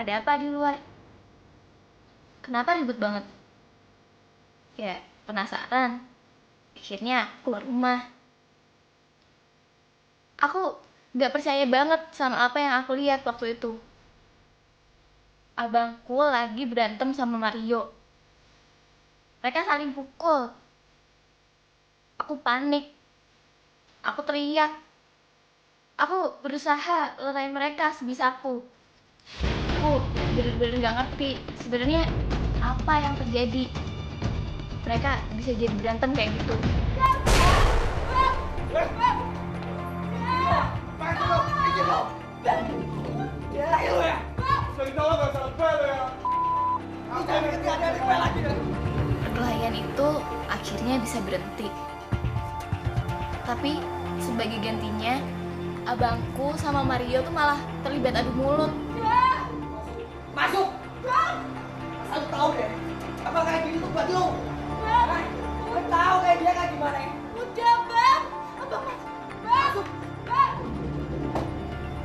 Ada apa di luar? Kenapa ribut banget? Ya, penasaran. Akhirnya keluar rumah. Aku gak percaya banget sama apa yang aku lihat waktu itu. Abangku lagi berantem sama Mario. Mereka saling pukul. Aku panik. Aku teriak. Aku berusaha lerain mereka sebisaku. Aku bener-bener gak ngerti sebenarnya apa yang terjadi. Mereka bisa jadi berantem kayak gitu. Perkelahian itu akhirnya bisa berhenti. Tapi sebagai gantinya, abangku sama Mario tuh malah terlibat adu mulut. Masuk! Asal lu tahu deh, apa kayak gini tuh buat lu? Lu tahu kayak dia kayak gimana ya? Udah bang, abang masuk bang.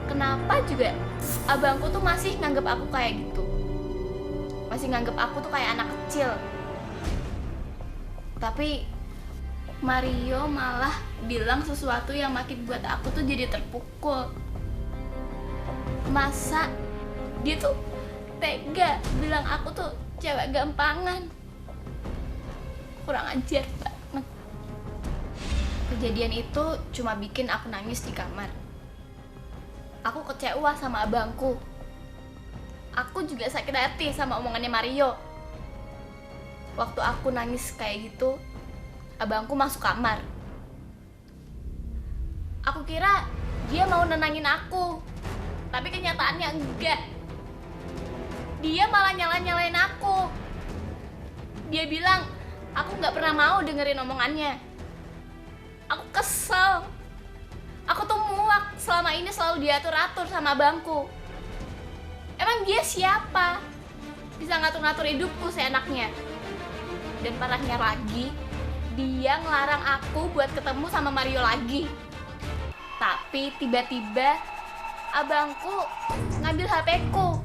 Kenapa juga abangku tuh masih nganggep aku kayak gitu? Masih nganggep aku tuh kayak anak kecil. Tapi Mario malah bilang sesuatu yang makin buat aku tuh jadi terpukul. Masa dia tuh tega bilang aku tuh cewek gampangan. Kurang ajar banget. Kejadian itu cuma bikin aku nangis di kamar. Aku kecewa sama abangku. Aku juga sakit hati sama omongannya Mario. Waktu aku nangis kayak gitu, abangku masuk kamar. Aku kira dia mau nenangin aku, tapi kenyataannya enggak. Dia malah nyalain aku. Dia bilang aku nggak pernah mau dengerin omongannya. Aku kesel. Aku tuh muak selama ini selalu diatur-atur sama abangku. Emang dia siapa? Bisa ngatur-ngatur hidupku seenaknya. Dan parahnya lagi, dia ngelarang aku buat ketemu sama Mario lagi. Tapi tiba-tiba abangku ngambil HP-ku.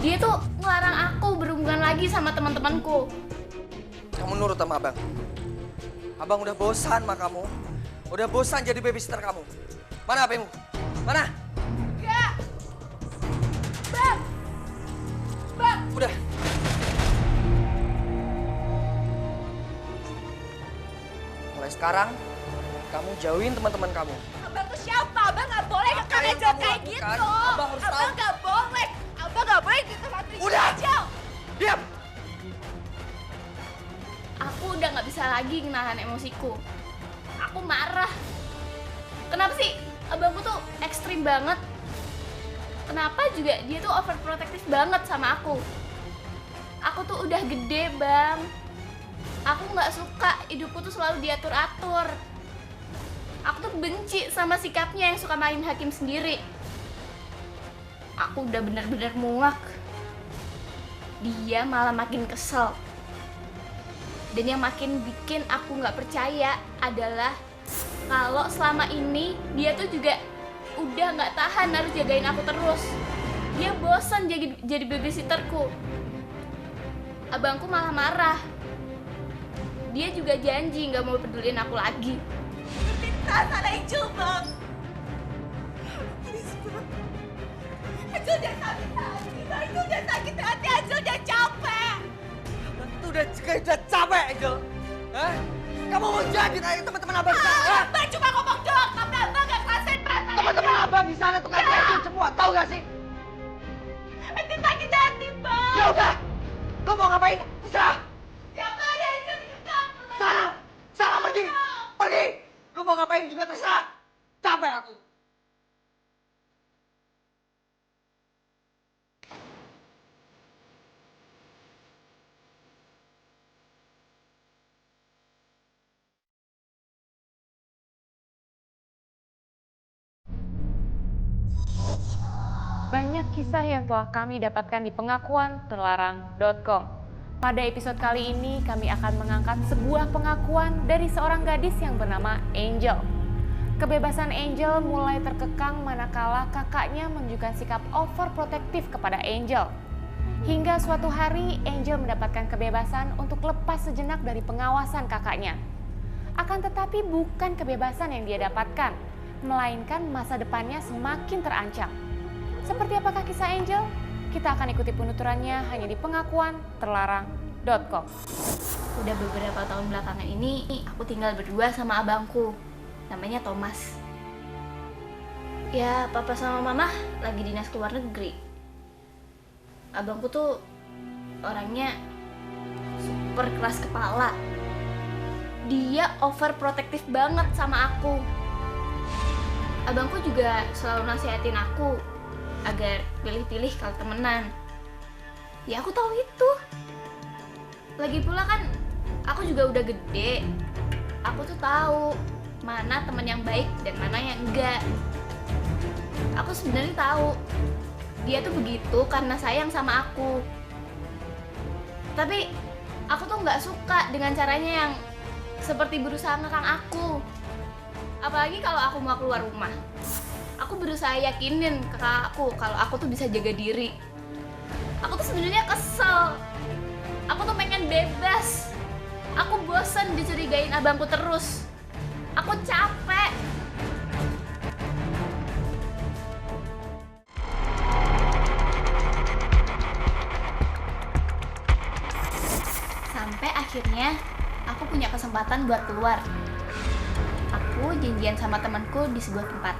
Dia tuh ngelarang aku berhubungan lagi sama teman-temanku. Kamu nurut sama abang. Abang udah bosan sama kamu. Udah bosan jadi babysitter kamu. Mana HP-mu? Mana? Enggak. Bang. Bang. Udah. Mulai sekarang, kamu jauhin teman-teman kamu. Abang tuh siapa? Abang nggak boleh Apa ke yang Angel kamu kayak lakukan? gitu. Abang harus tahu. Abang nggak boleh. Abang nggak boleh gitu sama Tristan Udah. Angel. Diam! Aku udah gak bisa lagi menahan emosiku. Aku marah. Kenapa sih abangku tuh ekstrim banget? Kenapa juga dia tuh overprotective banget sama aku? Aku tuh udah gede, Bang. Aku gak suka hidupku tuh selalu diatur-atur. Aku tuh benci sama sikapnya yang suka main hakim sendiri. Aku udah bener-bener muak. Dia malah makin kesel. Dan yang makin bikin aku nggak percaya adalah kalau selama ini dia tuh juga udah nggak tahan harus jagain aku terus. Dia bosan jadi babysitterku. Abangku malah marah. Dia juga janji nggak mau peduliin aku lagi. Minta sama Angel, Bang. Please, Bang. Angel udah sakit hati, Bang. Angel udah sakit hati. Angel udah capek. Abang tuh udah capek, Angel. Hah? Kamu mau jadi kayak teman-teman abang sekarang? Hah? Abang cuma ngomong doang, tapi Abang nggak ngerasain perasaan. Teman-teman abang di sana tuh kan kayak semua, tahu gak sih? Angel sakit hati, Bang. Ya udah, lo mau ngapain? Terserah. Ya nggak ada Angel dikekang. Sana, sana pergi. Lo mau ngapain juga terserah. Capek aku. Banyak kisah yang telah kami dapatkan di pengakuanterlarang.com. Pada episode kali ini, kami akan mengangkat sebuah pengakuan dari seorang gadis yang bernama Angel. Kebebasan Angel mulai terkekang manakala kakaknya menunjukkan sikap overprotektif kepada Angel. Hingga suatu hari Angel mendapatkan kebebasan untuk lepas sejenak dari pengawasan kakaknya. Akan tetapi bukan kebebasan yang dia dapatkan, melainkan masa depannya semakin terancam. Seperti apakah kisah Angel? Kita akan ikuti penuturannya hanya di pengakuanterlarang.com. Udah beberapa tahun belakangan ini aku tinggal berdua sama abangku, namanya Thomas. Ya, papa sama mama lagi dinas ke luar negeri. Abangku tuh orangnya super keras kepala. Dia overprotektif banget sama aku. Abangku juga selalu nasihatin aku agar pilih-pilih kalau temenan. Ya aku tahu itu. Lagi pula kan aku juga udah gede. Aku tuh tahu mana teman yang baik dan mana yang enggak. Aku sebenarnya tahu dia tuh begitu karena sayang sama aku. Tapi aku tuh nggak suka dengan caranya yang seperti berusaha ngekang aku. Apalagi kalau aku mau keluar rumah. Aku berusaha yakinin ke kakakku kalau aku tuh bisa jaga diri. Aku tuh sebenarnya kesel. Aku tuh pengen bebas. Aku bosan dicurigain abangku terus. Aku capek. Sampai akhirnya aku punya kesempatan buat keluar. Aku janjian sama temanku di sebuah tempat.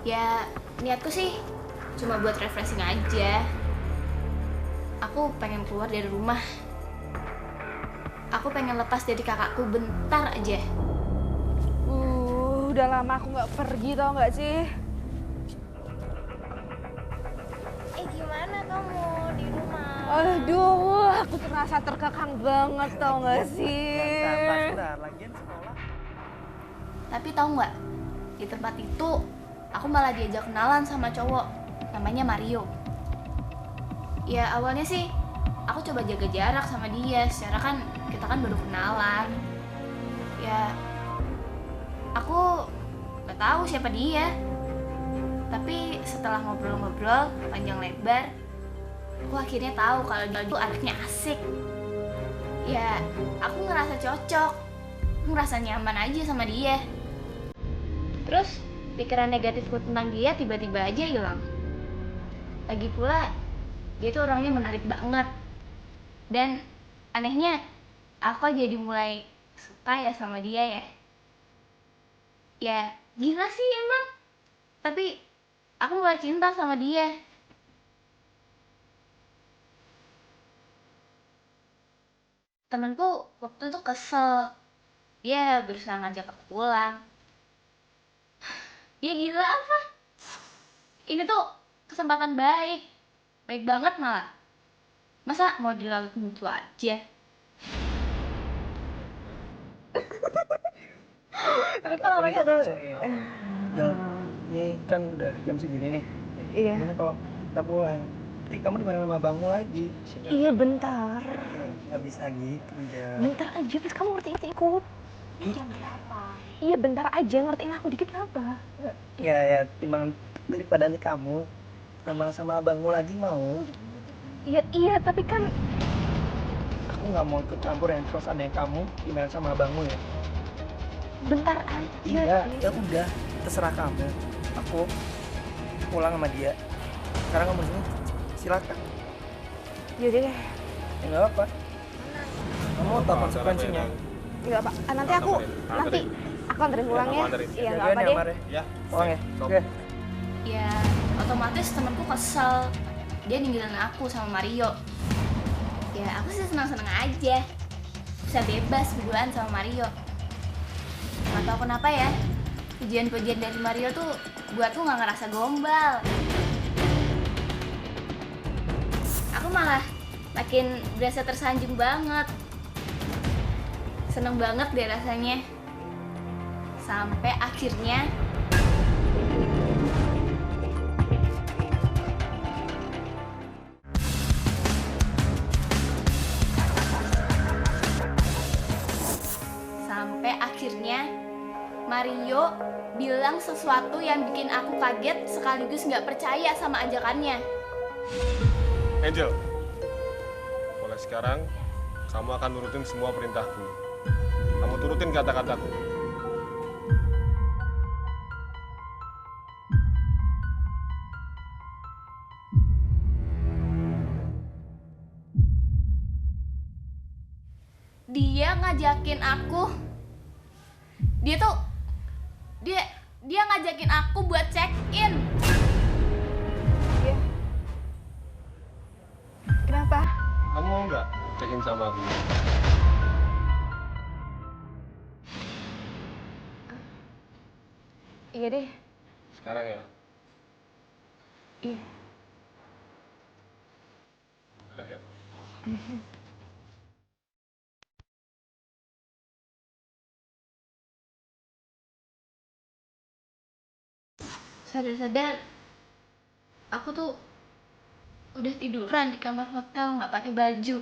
Ya, niatku sih cuma buat refreshing aja. Aku pengen keluar dari rumah. Aku pengen lepas dari kakakku bentar aja. Udah lama aku nggak pergi, tau nggak sih? Gimana kamu di rumah? Aduh, aku terasa terkekang banget, tau nggak sih? Bentar, lagian sekolah. Tapi tahu nggak, di tempat itu aku malah diajak kenalan sama cowok, namanya Mario. Ya awalnya sih aku coba jaga jarak sama dia, secara kan kita kan baru kenalan. Ya aku nggak tahu siapa dia. Tapi setelah ngobrol-ngobrol panjang lebar, aku akhirnya tahu kalau dia itu anaknya asik. Ya aku ngerasa cocok, aku ngerasa nyaman aja sama dia. Terus pikiran negatifku tentang dia tiba-tiba aja hilang. Lagi pula dia tuh orangnya menarik banget. Dan anehnya aku jadi mulai suka ya sama dia ya. Ya gila sih emang. Tapi aku mulai cinta sama dia. Temenku waktu itu kesel. Dia berusaha ngajak aku pulang. Ya gila apa? Ini tuh kesempatan baik. Baik banget malah. Masa mau dilalui gitu aja? Kalau orangnya tuh ini kan udah jam segini nih. Iya. Gimana kalau kita pulang? Nanti kamu di mana sama abangmu lagi? Iya bentar. Nggak bisa gitu ya. Bentar aja, terus kamu ngertiin ikut. Iya bentar aja, ngertiin aku dikit apa? Ya, timbang daripada nanti kamu sama abangmu lagi mau. Iya, tapi kan Aku nggak mau ikut campur yang terus ada yang kamu gimana sama abangmu ya. bentar aja. Iya, ya udah, terserah kamu. Aku pulang sama dia. Sekarang kamu sini, silakan. Yaudah deh. Ya nggak apa. Kamu tahu konsekuensinya. Enggak apa. Nanti aku anterin pulang ya. Iya nggak apa Jagain ya, deh. Mar, ya. Ya, Pulang ya. Oke. Ya otomatis temanku kesel. Dia ninggalin aku sama Mario. Ya aku sih senang-senang aja. Bisa bebas berduaan sama Mario. Gak tau kenapa ya, pujian-pujian dari Mario tuh buatku gak ngerasa gombal. Aku malah makin berasa tersanjung banget. Seneng banget deh rasanya. Sampai akhirnya Mario bilang sesuatu yang bikin aku kaget sekaligus nggak percaya sama ajakannya. Angel, mulai sekarang kamu akan nurutin semua perintahku. Kamu turutin kata-kataku. Dia ngajakin aku. Dia ngajakin aku buat check-in. Kenapa? Kamu mau nggak check-in sama aku? Iya deh. Sekarang ya? Iya. Ayo. Sadar-sadar, aku tuh udah tiduran di kamar hotel nggak pakai baju.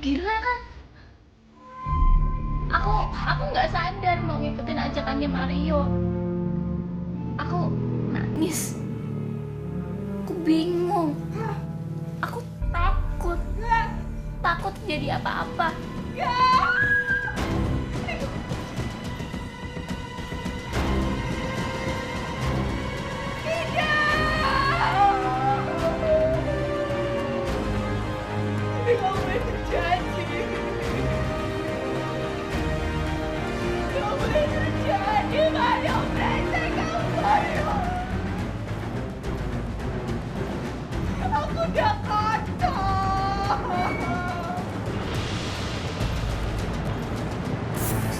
Gila kan? Aku nggak sadar mau ngikutin ajakannya Mario. Aku nangis. Aku bingung. Aku takut. Takut jadi apa-apa.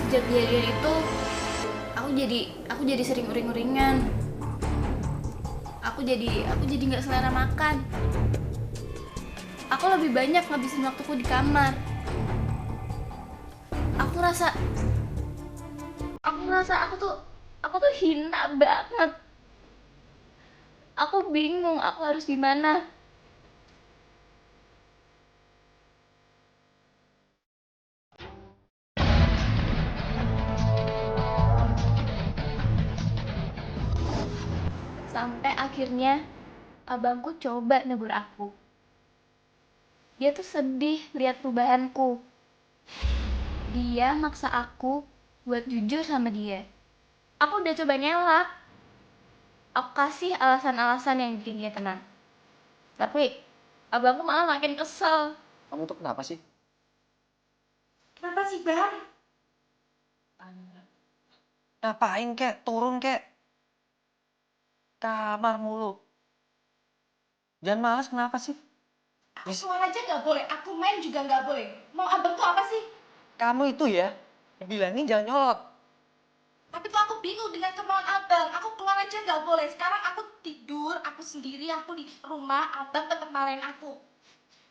Sejak kejadian itu, aku jadi sering uring-uringan. Aku jadi nggak selera makan. Aku lebih banyak ngabisin waktuku di kamar. Aku ngerasa aku tuh hina banget. Aku bingung aku harus gimana. Sampai akhirnya abangku coba negur aku. Dia tuh sedih lihat perubahanku. Dia maksa aku buat jujur sama dia. Aku udah coba ngelak. Aku kasih alasan-alasan yang bikin dia tenang. Tapi abangku malah makin kesel. Kamu tuh kenapa sih? Kenapa sih, Bang? Ngapain kek? Turun kek? Kamar mulu. Jangan malas, kenapa sih? Aku keluar aja nggak boleh, aku main juga nggak boleh. Mau abang tuh apa sih? Kamu itu ya, bilangin jangan nyolot. Tapi tuh aku bingung dengan kemauan abang. Aku keluar aja nggak boleh. Sekarang aku tidur, aku sendiri, aku di rumah. Abang tetap marahin aku.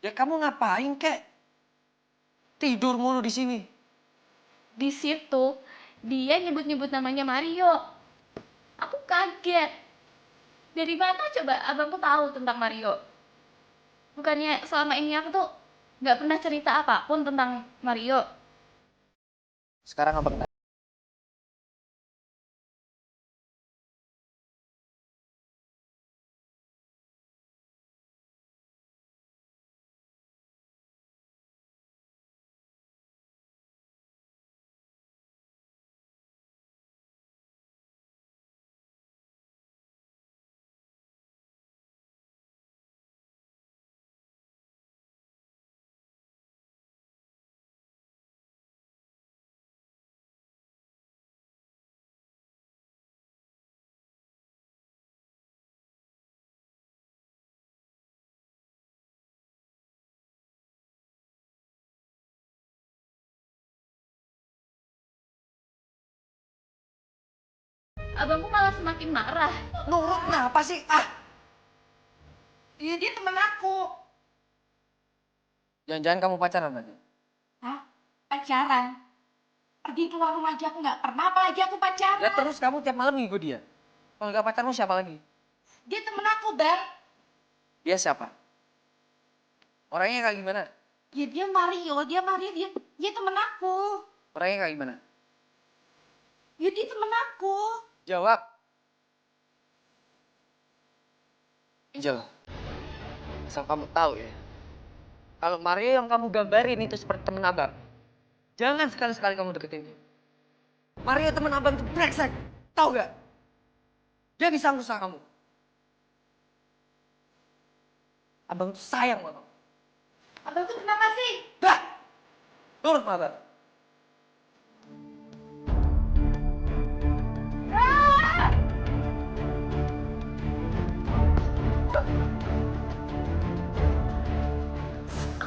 Ya kamu ngapain kek? Tidur mulu di sini. Di situ dia nyebut-nyebut namanya Mario. Aku kaget. Dari mana coba abangku tahu tentang Mario? Bukannya selama ini aku tuh nggak pernah cerita apapun tentang Mario. Sekarang abang tanya. Abangku malah semakin marah. Nurut kenapa sih? Ah, Dia temen aku. jangan-jangan kamu pacaran lagi? Hah? Pacaran? Pergi keluar rumah aja aku nggak pernah, apalagi aku pacaran. Ya terus kamu tiap malam ngikut dia. Kalau nggak pacarmu siapa lagi? Dia temen aku, Bang. Dia siapa? Orangnya kayak gimana? Ya dia Mario, dia temen aku. Orangnya kayak gimana? Ya dia temen aku. Jawab. Angel, asal kamu tahu ya, kalau Mario yang kamu gambarin itu seperti temen abang, jangan sekali-sekali kamu deketin dia. Mario temen abang tuh brengsek, tahu gak? Dia bisa ngerusak kamu. Abang tuh sayang sama kamu. Abang tuh kenapa sih? Dah, nurut sama abang.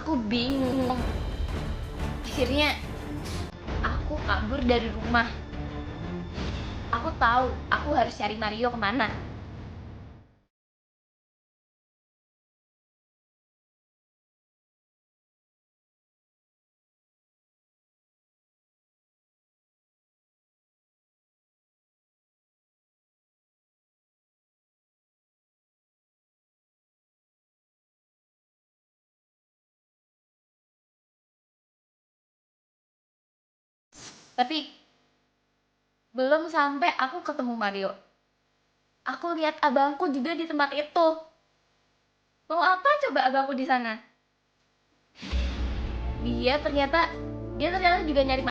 Aku bingung. Akhirnya aku kabur dari rumah. Aku tahu aku harus cari Mario kemana. Tapi belum sampai aku ketemu Mario, aku lihat abangku juga di tempat itu. Mau apa coba abangku di sana? Dia ternyata juga nyari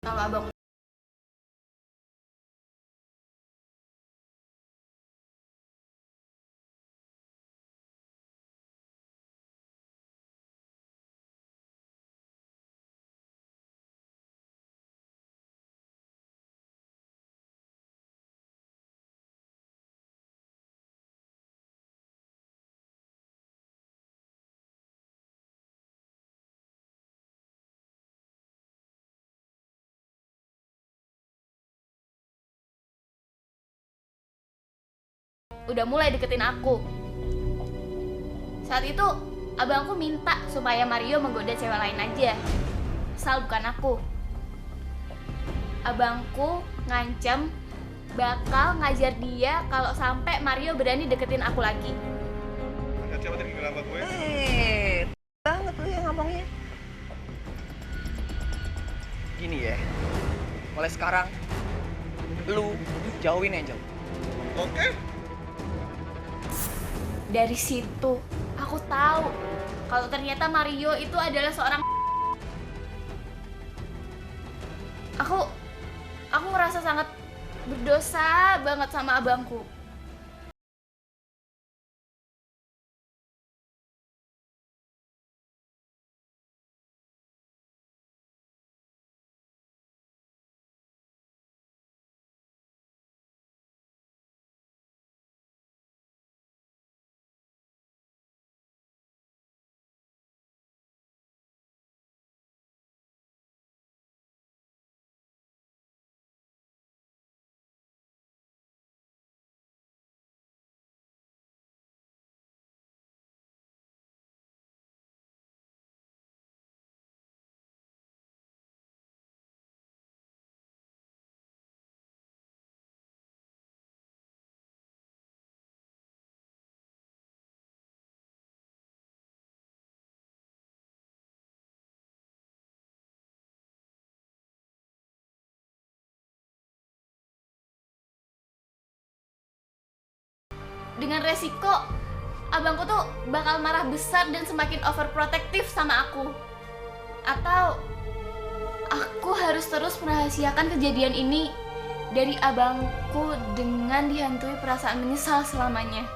kalau abang. Udah mulai deketin aku. Saat itu abangku minta supaya Mario menggoda cewek lain aja, asal bukan aku. Abangku ngancem bakal ngajar dia kalau sampai Mario berani deketin aku lagi. Siapa tadi nama gue? Banget lu yang ngomongnya. Gini ya, mulai sekarang lu jauhin Angel. Oke. Dari situ aku tahu kalau ternyata Mario itu adalah seorang. Aku ngerasa sangat berdosa banget sama abangku. Dengan resiko abangku tuh bakal marah besar dan semakin overprotective sama aku. Atau aku harus terus merahasiakan kejadian ini dari abangku dengan dihantui perasaan menyesal selamanya.